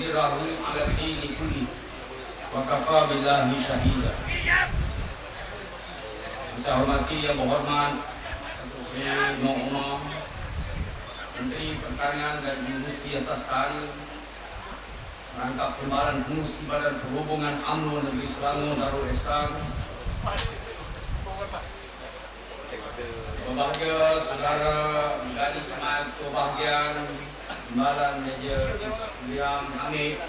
lidhirahu ala dini kulli wa kafa billahi syahida. Saya hormati yang berhormat Sri Muhammad Menteri Pertanian dan Industri Sastari, Rangkap Timbalan Fungsi Badan Perhubungan UMNO Negeri Selangor Darul Ihsan, berbahagia saudara gadis semangat kebahagiaan Timbalan Major William Hamid,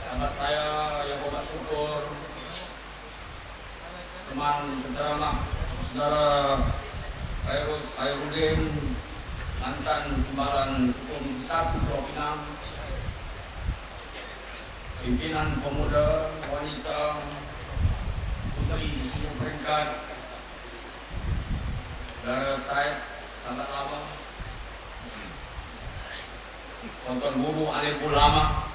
sahabat saya yang berbuat syukur, teman penceramah saudara Khairus Khairuddin, mantan Timbalan Hukum 1 Pulau Pinang, pimpinan pemuda, wanita, putri di seluruh peringkat, saudara Said, sahabat lama, tonton guru alim ulama,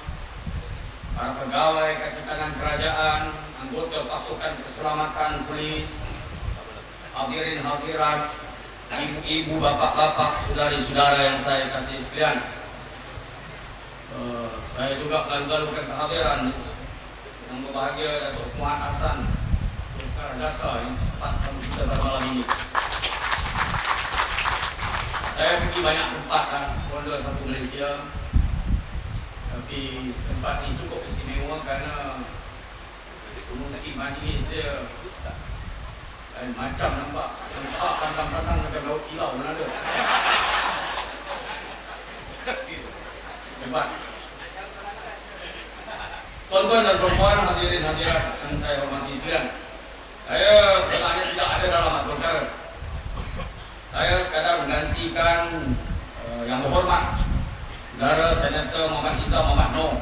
para pegawai kaki tangan kerajaan, anggota pasukan keselamatan polis, hadirin hadirat, ibu-ibu, bapak-bapak, saudari-saudara yang saya kasih sekalian. Saya juga lalu-lalukan kehadiran yang berbahagia Datuk Muhammad Hasan Dasa yang sempat sama kita pada malam ini. Saya pergi banyak tempat ronda satu Malaysia, tapi tempat ini cukup istimewa kerana fungsi majlis dia macam nampak pandang-pandang macam laut kilau mana ada. Hebat. Tuan-tuan dan puan hadirin hadirat yang saya hormati sekalian, saya sebenarnya tidak ada dalam atur cara. Saya sekadar menggantikan yang berhormat Saudara Senator Muhammad Izzah Muhammad Noor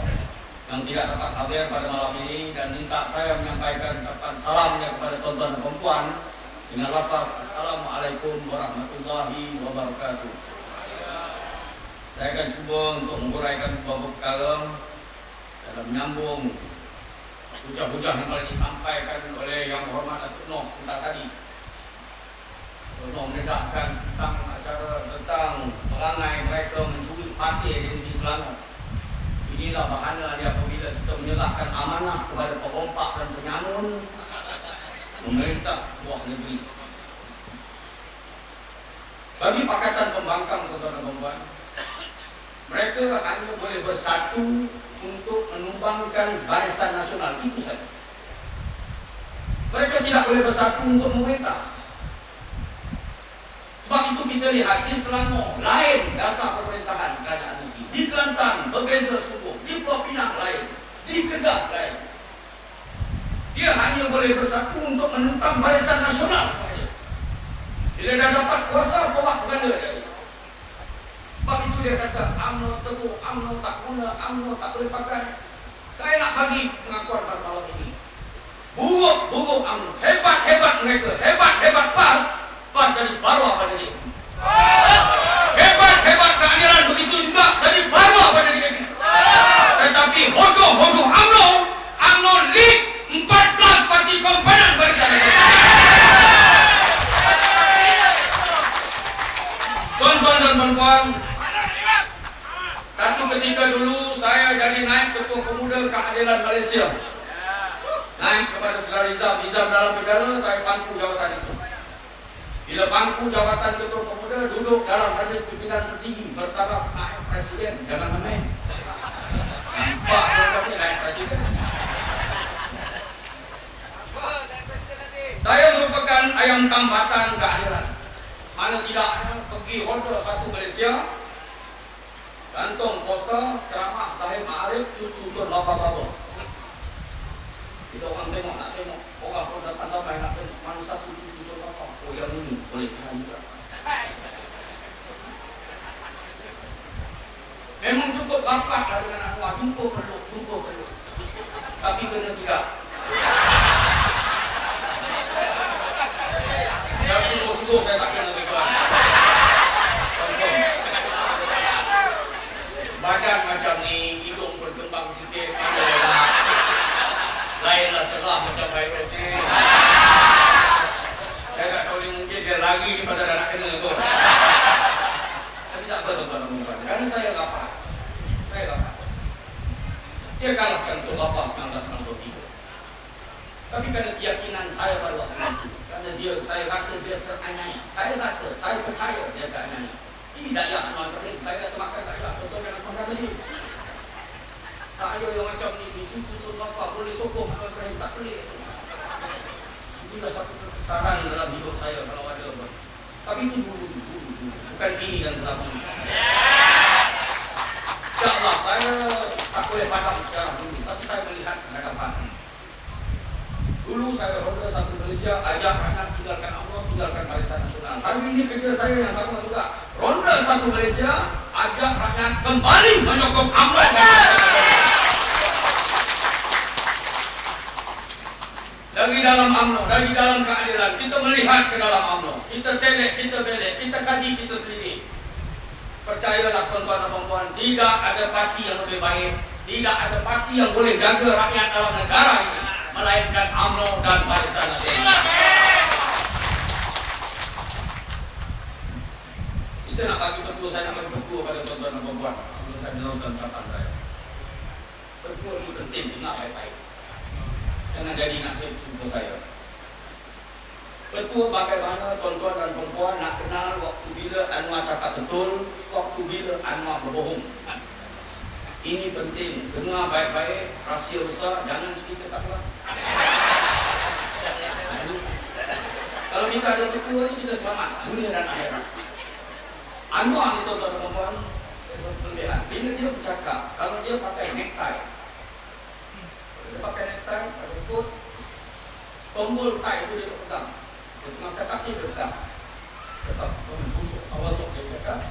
yang tidak dapat hadir pada malam ini, dan minta saya menyampaikan ucapan salamnya kepada tuan-tuan dan puan dengan lafaz Assalamualaikum warahmatullahi wabarakatuh. Saya akan cuba untuk menguraikan beberapa perkara dalam menyambung hujah-hujah yang telah disampaikan oleh Yang Berhormat Datuk Noh sebentar tadi. Datuk Noh mendedahkan tentang acara tentang perangai mereka mencuri pasir di negeri Selangor. Inilah bahana dia apabila kita menyerahkan amanah kepada pemompak dan penyamun memerintah sebuah negeri. Bagi Pakatan Pembangkang, tuan-tuan dan puan, mereka hanya boleh bersatu untuk menumbangkan Barisan Nasional, itu saja. Mereka tidak boleh bersatu untuk memerintah. Sebab itu kita lihat di Selangor lain dasar pemerintahan kerajaan negeri, di Kelantan berbeza suku, di Pulau Pinang lain, di Kedah lain. Dia hanya boleh bersatu untuk menentang Barisan Nasional saja. Bila dah dapat kuasa, bawa ganda dia. Sebab itu dia kata UMNO teruk, UMNO tak guna, UMNO tak boleh pakai. Saya nak bagi pengakuan pada malam ini. Buruk-buruk UMNO, hebat-hebat mereka, hebat-hebat PAS jadi baru pada dia. Hebat-hebat keadilan begitu juga jadi baru pada dia. Tetapi hodoh-hodoh UMNO lead 14 parti komponen Barisan Nasional. Tuan-tuan dan puan-puan, satu ketika dulu saya jadi naik Ketua Pemuda Keadilan Malaysia. Naik kepada saudara Izam dalam negara, saya pangku jawatan itu. Bila pangku jawatan Ketua Pemuda, duduk dalam majlis pimpinan tertinggi, bertaraf naik presiden, jangan main. Nampak orang naik presiden. Saya merupakan ayam tambatan keadilan. Mana tidaknya pergi ronda satu Malaysia, gantung poster ceramah Zahid Ma'arif, cucu Tun Lafaz Allah. Kita orang tengok, nak tengok, orang pun datang ramai nak tengok mana satu cucu Tun Lafaz. Oh, yang ini boleh tahan juga. Memang cukup rapat lah dengan anak tua, jumpa peluk. Tapi kena tidak. Yang sungguh-sungguh saya tak kena beban. Badan macam ni, hidung berkembang sikit, lainlah cerah macam virus ni. Saya tak tahu ni mungkin dia lagi ni pasal dah nak kena kot. Tapi tak apa tuan-tuan dan puan, kerana saya rapat. dia kalahkan untuk Khilafah 1963. Tapi karena keyakinan saya pada waktu itu, karena saya rasa dia teraniaya, saya percaya dia teraniaya. Ini daya Anwar Ibrahim, saya kata makan daya, betul kan Anwar Ibrahim? Tak ada yang macam ni, cucu tu apa boleh sokong Anwar Ibrahim, tak boleh. Itulah satu kekesalan dalam hidup saya kalau ada. Tapi itu dulu, bukan kini dan selamanya. InsyaAllah saya tak boleh faham sekarang dulu, tapi saya melihat ke hadapan. Dulu saya ronda satu Malaysia, ajak rakyat tinggalkan Allah, tinggalkan Barisan Nasional. Hari ini kerja saya yang sama juga. Ronda satu Malaysia, ajak rakyat kembali menyokong UMNO. Dari dalam UMNO, dari dalam keadilan, kita melihat ke dalam UMNO. Kita telek, kita belek, kita kaji, kita selidik. Percayalah tuan-tuan dan puan-puan, tidak ada parti yang lebih baik, tidak ada parti yang boleh jaga rakyat dalam negara ini, melainkan UMNO dan Barisan Nasional. Kita nak bagi betul, saya nak bagi betul pada tuan-tuan dan puan-puan. Saya meneruskan ucapan saya. Betul ini penting, ingat baik-baik. Jangan jadi nasib untuk saya. Betul bagaimana tuan-tuan dan puan-puan nak kenal waktu bila Anwar cakap betul, waktu bila Anwar berbohong. Ini penting, dengar baik-baik, rahsia besar, jangan cerita tak puas. Kalau kita ada betul ni, kita selamat dunia dan akhirat. Anwar ni tuan-tuan dan puan-puan, bila dia bercakap, kalau dia pakai necktie, dia pakai necktie, pakai coat, tombol tie itu dia pegang. Dia tengah cakap ni dia pegang. Tetap busuk awal tu dia cakap,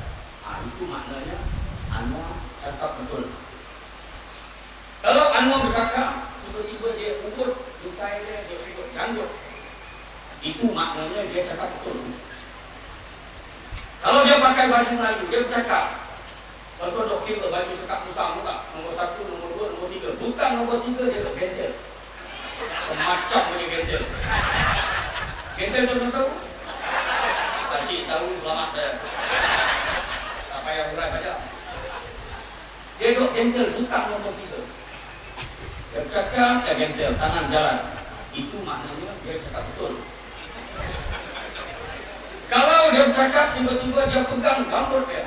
itu maknanya Anwar cakap betul. Kalau Anwar bercakap, tiba-tiba dia urut desain dia urut janggut, itu maknanya dia cakap betul. Kalau dia pakai baju Melayu, dia bercakap, contoh dok kira baju cakap besar tak? Nombor 1, nombor 2, nombor 3. Bukan nombor 3 dia dok gentel. Semacam punya gentel. Gentel tuan tahu? Pakcik tahu, selamat dah. Tak payah berat banyak. Dia dok gentel, bukan nombor 3. Dia bercakap, dia gentel, tangan jalan. Itu maknanya dia cakap betul. Kalau dia bercakap, tiba-tiba dia pegang rambut dia,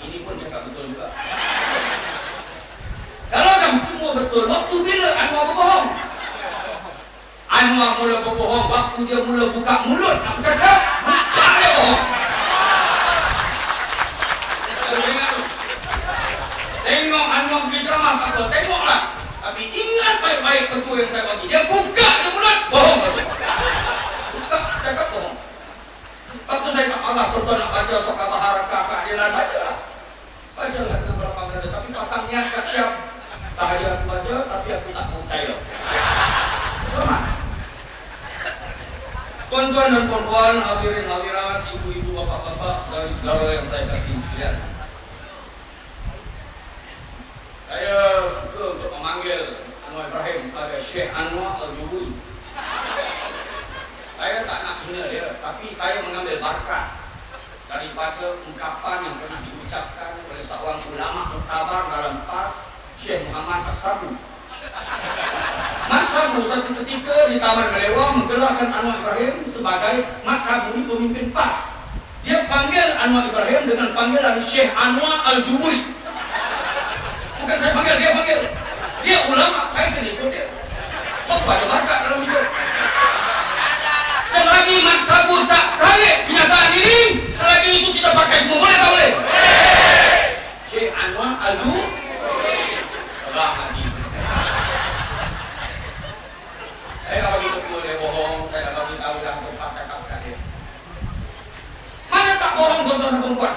ini pun cakap betul juga. Kalau dah semua betul, waktu bila Anwar berbohong? Anwar mula berbohong waktu dia mula buka mulut nak bercakap, macam dia bohong. Tengok Anwar beri ceramah tak apa, tengoklah. Tapi ingat baik-baik betul yang saya bagi. Dia buka dia mulut, bohong betul. Buka cakap bohong. Waktu saya tak malah tuan nak baca sok khabar harakah keadilan, bacalah. Bacalah dengan berapa benda, tapi pasang niat siap-siap. Sahaja aku baca, tapi aku tak percaya. Betul. Tuan-tuan dan puan-puan, hadirin hadirat, ibu-ibu, bapak-bapak, saudara-saudara yang saya kasih sekalian. Saya suka untuk memanggil Anwar Ibrahim sebagai Syekh Anwar Al-Juburi. Saya tak nak hina dia, tapi saya mengambil berkat daripada ungkapan yang pernah diucapkan oleh seorang ulama muktabar dalam PAS, Syekh Muhammad As-Sabu. Mat Sabu satu ketika di Taman Melewah menggelarkan Anwar Ibrahim sebagai Mat Sabu ini pemimpin PAS. Dia panggil Anwar Ibrahim dengan panggilan Syekh Anwar Al-Juburi. Bukan saya panggil, dia panggil. Dia ulama, saya kena ikut dia. Oh, ada berkat dalam hidup. Selagi Mat Sabu tak tarik kenyataan ini, selagi itu kita pakai semua, boleh tak boleh? Syekh Anwar Al-Juburi. Allah haji. Saya dah bagi betul dia bohong, saya dah bagi tahu dah lepas cakap dia. Mana tak bohong tuan-tuan dan perempuan?